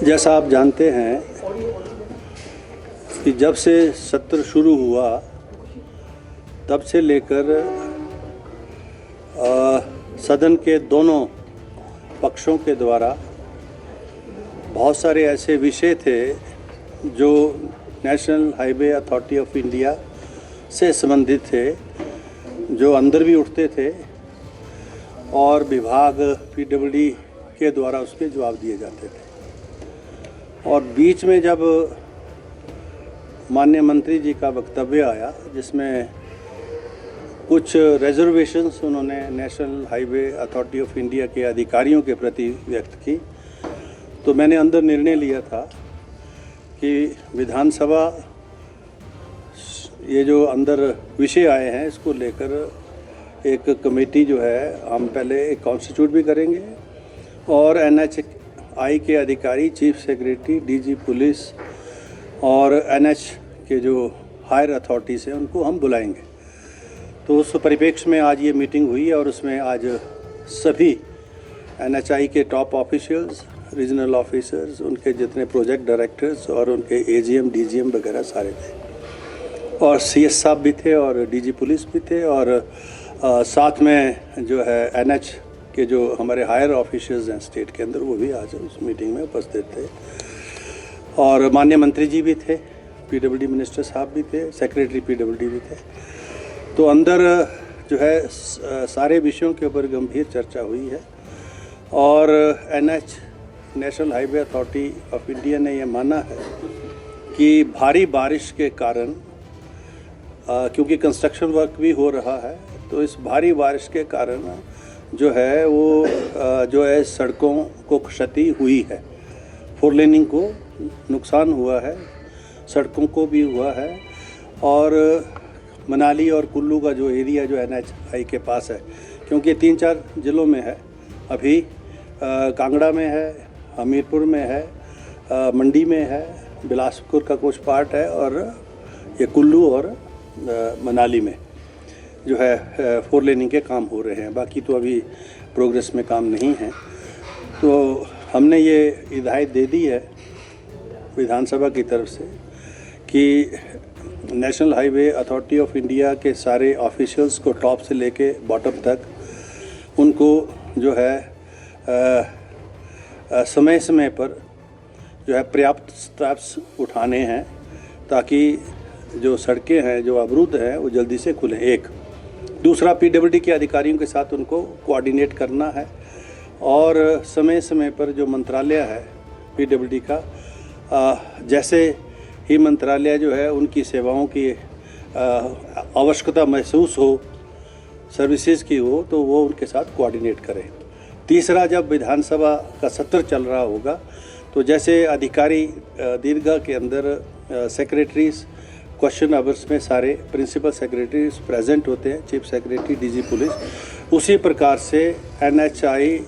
जैसा आप जानते हैं कि जब से सत्र शुरू हुआ तब से लेकर सदन के दोनों पक्षों के द्वारा बहुत सारे ऐसे विषय थे जो national highway authority of India से संबंधित थे, जो अंदर भी उठते थे और विभाग पीडब्ल्यूडी के द्वारा उसके जवाब दिए जाते थे। और बीच में जब माननीय मंत्री जी का वक्तव्य आया जिसमें कुछ रिजर्वेशंस उन्होंने national highway authority of India के अधिकारियों के प्रति व्यक्त की, तो मैंने अंदर निर्णय लिया था कि विधानसभा ये जो अंदर विषय आए हैं इसको लेकर एक कमेटी जो है हम पहले एक कॉन्स्टिट्यूट भी करेंगे और NHAI के अधिकारी, चीफ सेक्रेटरी, DG पुलिस और NH के जो हायर अथॉरिटीज़ हैं उनको हम बुलाएंगे। तो उस परिप्रेक्ष्य में आज ये मीटिंग हुई और उसमें आज सभी NHAI के टॉप ऑफिशियल्स, रीजनल ऑफिसर्स, उनके जितने प्रोजेक्ट डायरेक्टर्स और उनके AGM, DGM वगैरह सारे थे और CS साहब भी थे और DG पुलिस भी थे और साथ में जो है NH के जो हमारे हायर ऑफिसर्स हैं स्टेट के अंदर वो भी आज उस मीटिंग में उपस्थित थे और माननीय मंत्री जी भी थे, PWD मिनिस्टर साहब भी थे, सेक्रेटरी PWD भी थे। तो अंदर जो है सारे विषयों के ऊपर गंभीर चर्चा हुई है और NH national highway authority of India ने यह माना है कि भारी बारिश के कारण क्योंकि कंस्ट्रक्शन वर्क भी हो रहा है तो इस भारी बारिश के कारण जो है वो जो है सड़कों को क्षति हुई है, 4 लेनिंग को नुकसान हुआ है, सड़कों को भी हुआ है और मनाली और कुल्लू का जो एरिया जो NHAI के पास है क्योंकि 3-4 ज़िलों में है, अभी कांगड़ा में है, हमीरपुर में है, मंडी में है, बिलासपुर का कुछ पार्ट है और ये कुल्लू और मनाली में जो है 4 लेनिंग के काम हो रहे हैं, बाकी तो अभी प्रोग्रेस में काम नहीं है। तो हमने ये हिदायत दे दी है विधानसभा की तरफ से कि national highway authority of India के सारे ऑफिशियल्स को टॉप से लेके बॉटम तक उनको जो है समय समय पर जो है पर्याप्त स्टेप्स उठाने हैं ताकि जो सड़कें हैं जो अवरुद्ध हैं वो जल्दी से खुलें। एक दूसरा PWD के अधिकारियों के साथ उनको कोऑर्डिनेट करना है और समय समय पर जो मंत्रालय है PWD का जैसे ही मंत्रालय जो है उनकी सेवाओं की आवश्यकता महसूस हो, सर्विसेज की हो, तो वो उनके साथ कोऑर्डिनेट करें। तीसरा, जब विधानसभा का सत्र चल रहा होगा तो जैसे अधिकारी दीर्घा के अंदर सेक्रेटरीज क्वेश्चन आवर्स में सारे प्रिंसिपल सेक्रेटरीज प्रेजेंट होते हैं, चीफ सेक्रेटरी, DG पुलिस, उसी प्रकार से NHAI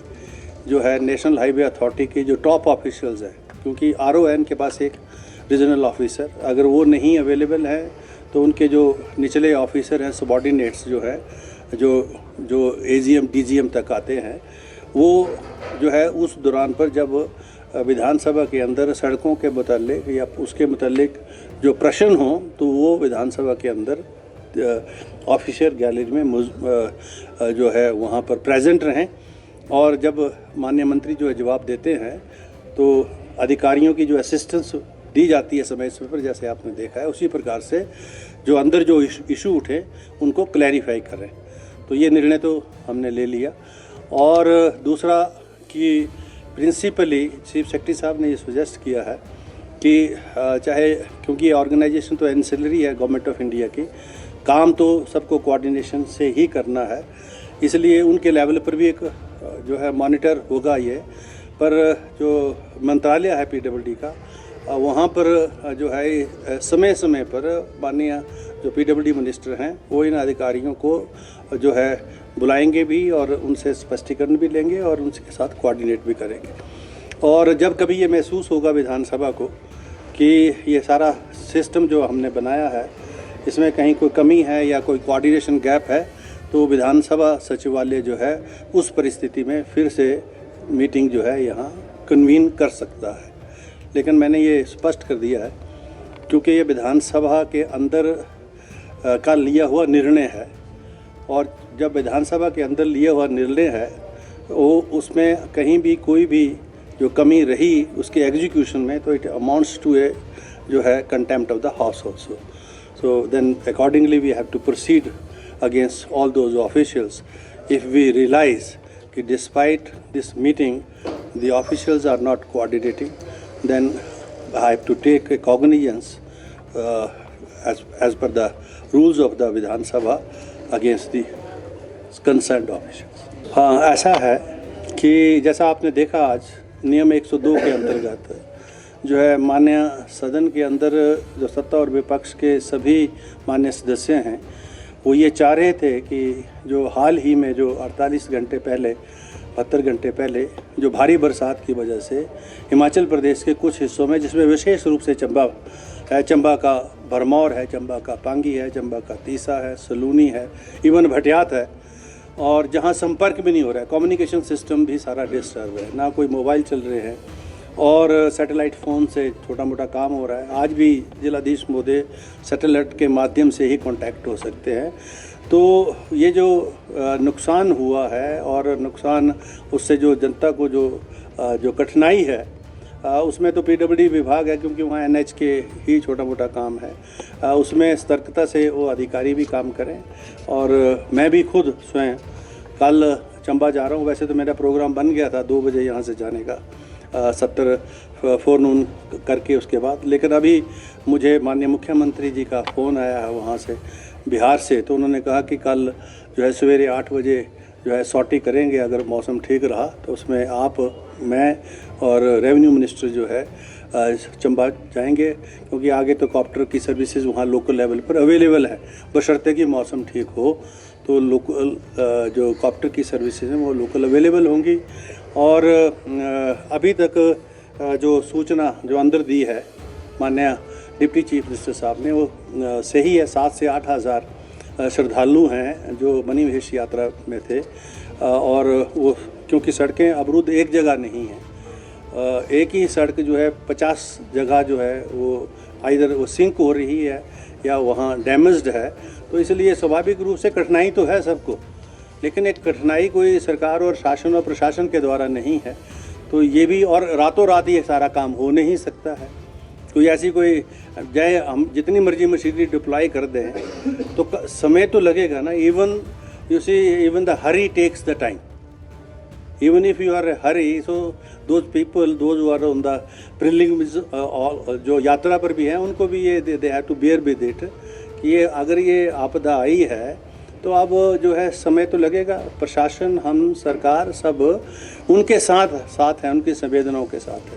जो है नेशनल हाईवे अथॉरिटी के जो टॉप ऑफिशियल्स हैं, क्योंकि RON के पास एक रीजनल ऑफिसर, अगर वो नहीं अवेलेबल है तो उनके जो निचले ऑफिसर हैं, सबॉर्डिनेट्स जो है जो AGM, DGM तक आते हैं, वो जो है उस दौरान पर जब विधानसभा के अंदर सड़कों के मुताल्लिक या उसके मुताल्लिक जो प्रश्न हो तो वो विधानसभा के अंदर ऑफिसर गैलरी में जो है वहाँ पर प्रेजेंट रहें और जब माननीय मंत्री जो है जवाब देते हैं तो अधिकारियों की जो असिस्टेंस दी जाती है समय समय पर, जैसे आपने देखा है, उसी प्रकार से जो अंदर जो इशू उठे उनको क्लैरिफाई करें। तो ये निर्णय तो हमने ले लिया। और दूसरा कि प्रिंसिपली चीफ सेक्रेटरी साहब ने ये सजेस्ट किया है कि चाहे क्योंकि ऑर्गेनाइजेशन तो एंसिलरी है गवर्नमेंट ऑफ इंडिया की, काम तो सबको कोऑर्डिनेशन से ही करना है, इसलिए उनके लेवल पर भी एक जो है मॉनिटर होगा ये, पर जो मंत्रालय है PWD का वहाँ पर जो है समय समय पर माननीय जो PWD मिनिस्टर हैं वो इन अधिकारियों को जो है बुलाएंगे भी और उनसे स्पष्टीकरण भी लेंगे और उनके साथ कोऑर्डिनेट भी करेंगे। और जब कभी ये महसूस होगा विधानसभा को कि ये सारा सिस्टम जो हमने बनाया है इसमें कहीं कोई कमी है या कोई कोऑर्डिनेशन गैप है तो विधानसभा सचिवालय जो है उस परिस्थिति में फिर से मीटिंग जो है यहाँ कन्वीन कर सकता है। लेकिन मैंने ये स्पष्ट कर दिया है क्योंकि ये विधानसभा के अंदर का लिया हुआ निर्णय है, और जब विधानसभा के अंदर लिया हुआ निर्णय है वो उसमें कहीं भी कोई भी जो कमी रही उसके एग्जीक्यूशन में, तो इट अमाउंट्स टू ए जो है contempt of the house also. So then accordingly we have to proceed against all those officials if we realise कि despite this meeting the officials are not coordinating, then I have to take a cognizance as per the rules of the Vidhan Sabha against the concerned officials. हाँ, ऐसा है कि जैसा आपने देखा आज नियम 102 के अंतर्गत जो है माननीय सदन के अंदर जो सत्ता और विपक्ष के सभी माननीय सदस्य हैं वो ये चाह रहे थे कि जो हाल ही में जो 48 घंटे पहले 72 घंटे पहले जो भारी बरसात की वजह से हिमाचल प्रदेश के कुछ हिस्सों में, जिसमें विशेष रूप से चंबा है, चंबा का भरमौर है, चंबा का पांगी है, चंबा का तीसा है, सलूनी है, इवन भटियात है, और जहां संपर्क भी नहीं हो रहा है, कम्युनिकेशन सिस्टम भी सारा डिस्टर्ब है, ना कोई मोबाइल चल रहे हैं और सैटेलाइट फ़ोन से छोटा मोटा काम हो रहा है. आज भी जिलाधीश महोदय सैटेलाइट के माध्यम से ही कांटेक्ट हो सकते हैं. तो ये जो नुकसान हुआ है और नुकसान उससे जो जनता को जो कठिनाई है उसमें तो पीडब्ल्यूडी विभाग है, क्योंकि वहाँ एनएच के ही छोटा मोटा काम है, उसमें सतर्कता से वो अधिकारी भी काम करें. और मैं भी खुद स्वयं कल चंबा जा रहा हूँ. वैसे तो मेरा प्रोग्राम बन गया था 2 बजे यहाँ से जाने का, 70 फोरनून करके उसके बाद, लेकिन अभी मुझे माननीय मुख्यमंत्री जी का फ़ोन आया है वहाँ से बिहार से, तो उन्होंने कहा कि कल जो है सवेरे 8 बजे जो है सॉर्टी करेंगे, अगर मौसम ठीक रहा तो उसमें आप, मैं और रेवेन्यू मिनिस्टर जो है चंबा जाएंगे, क्योंकि आगे तो कॉप्टर की सर्विसेज वहाँ लोकल लेवल पर अवेलेबल है, बशर्ते कि मौसम ठीक हो तो लोकल जो कॉप्टर की सर्विसेज हैं वो लोकल अवेलेबल होंगी. और अभी तक जो सूचना जो अंदर दी है माननीय डिप्टी चीफ मिनिस्टर साहब ने वो सही है. 7 से 8 हज़ार श्रद्धालु हैं जो मणि महेश यात्रा में थे, और वो क्योंकि सड़कें अवरुद्ध एक जगह नहीं हैं, एक ही सड़क जो है 50 जगह जो है वो इधर वो सिंक हो रही है या वहाँ डैमेज्ड है, तो इसलिए स्वाभाविक रूप से कठिनाई तो है सबको, लेकिन एक कठिनाई कोई सरकार और शासन और प्रशासन के द्वारा नहीं है. तो ये भी, और रातों रात ये सारा काम हो नहीं सकता है. कोई ऐसी कोई चाहे हम जितनी मर्जी मशीनरी डिप्लॉय कर दें तो समय तो लगेगा ना. Even you see, even the hurry takes the time. Even if you are a hurry, so those people, those who are on the prelims, जो यात्रा पर भी हैं, उनको भी ये they have to bear with it कि ये अगर ये आपदा आई है तो अब जो है समय तो लगेगा. प्रशासन, हम, सरकार सब उनके साथ हैं, उनकी संवेदनाओं के साथ है.